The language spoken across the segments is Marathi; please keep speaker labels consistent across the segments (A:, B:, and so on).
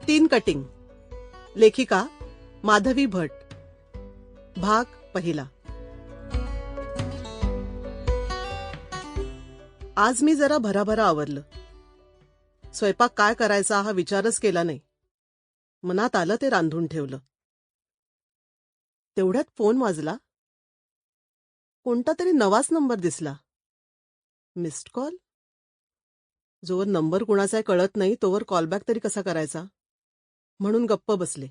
A: तीन कटिंग. लेखिका माधवी भट. भाग पहिला. आज मी जरा भराभरा आवरलं. स्वयंपाक काय करायचा हा विचारच केला नाही. मनात आलं ते रांधून ठेवलं. तेवढ्यात फोन वाजला. कोणता तरी नवाच नंबर दिसला. Missed call. जोवर नंबर कुणाचा आहे कळत नाही तोवर कॉलबॅक तरी कसा करायचा म्हणून गप्प बसले.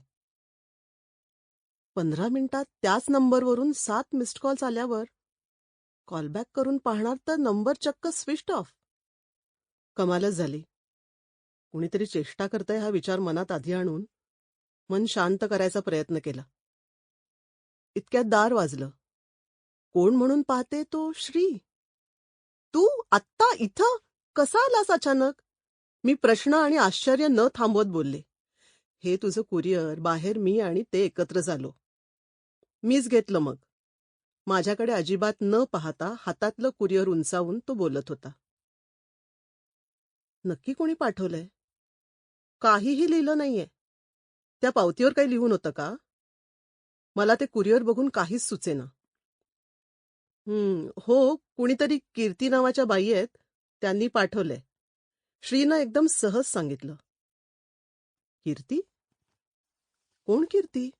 A: 15 मिनिटात त्याच नंबरवरून 7 मिस्ड कॉल्स आल्यावर कॉलबॅक करून पाहणार तर नंबर चक्क स्विच ऑफ. कमालच झाली. कुणीतरी चेष्टा करतंय हा विचार मनात आधी आणून मन शांत करायचा प्रयत्न केला. इतक्यात दार वाजलं. कोण म्हणून पाहते तो श्री. तू आत्ता इथं कसा आलास अचानक? मी प्रश्न आणि आश्चर्य न थांबवत बोलले. हे तुझं कुरिअर. बाहेर मी आणि ते एकत्र झालो. मीच घेतलं मग. माझ्याकडे अजिबात न पाहता हातातलं कुरिअर उंचावून तो बोलत होता. नक्की कोणी पाठवलंय? काहीही लिहिलं नाहीये. त्या पावतीवर काही लिहून होतं का? मला ते कुरिअर बघून काहीच सुचेना. हो, कुणीतरी कीर्ती नावाच्या बाई आहेत, त्यांनी पाठवलंय. श्रीनं एकदम सहज सांगितलं. कीर्ती? कोण कीर्ती?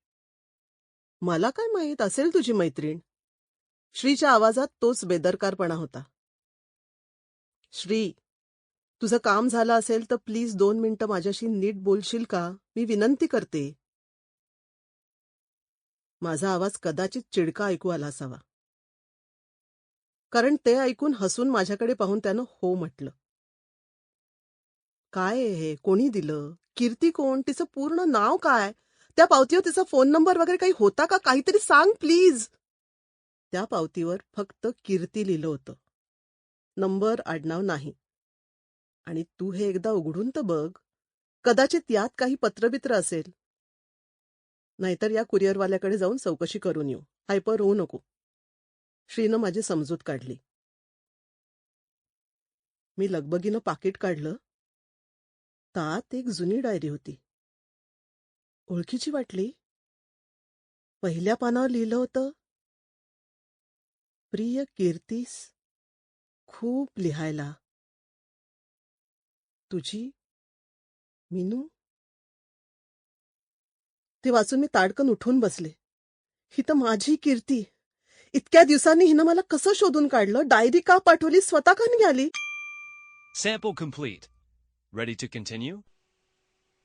A: मला काय माहीत. असेल तुझी मैत्रीण. श्रीच्या आवाजात तोच बेदरकारपणा होता. श्री, तुझं काम झालं असेल तर प्लीज 2 मिनिटं माझ्याशी नीट बोलशील का? मी विनंती करते. माझा आवाज कदाचित चिडका ऐकू आला असावा. कारण ते ऐकून हसून माझ्याकडे पाहून त्यानं हो म्हटलं. काय आहे हे? कोणी दिलं? कीर्ती कोण? तिचं पूर्ण नाव काय? त्या पावतीवर तिचा फोन नंबर वगैरे काही होता का? काहीतरी सांग प्लीज. त्या पावतीवर फक्त कीर्ती लिहिलं होतं. नंबर, आडनाव नाही. आणि तू हे एकदा उघडून तर बघ. कदाचित यात काही पत्रबित्र असेल. नाहीतर या कुरिअरवाल्याकडे जाऊन चौकशी करून येऊ. हायपर होऊ नको. श्रीनं माझी समजूत काढली. मी लगबगीनं पाकिट काढलं. त्यात एक जुनी डायरी होती. ओळखीची वाटली. पहिल्या पानावर लिहिलं होतं, प्रिय कीर्तीस, खूप लिहायला. तुझी मीनू. ते वाचून मी ताडकन उठून बसले. ही तर माझी कीर्ती. इतक्या दिवसांनी हिनं मला कसं शोधून काढलं? डायरी का पाठवली? स्वतः का निघाली?
B: Sample complete. Ready to continue?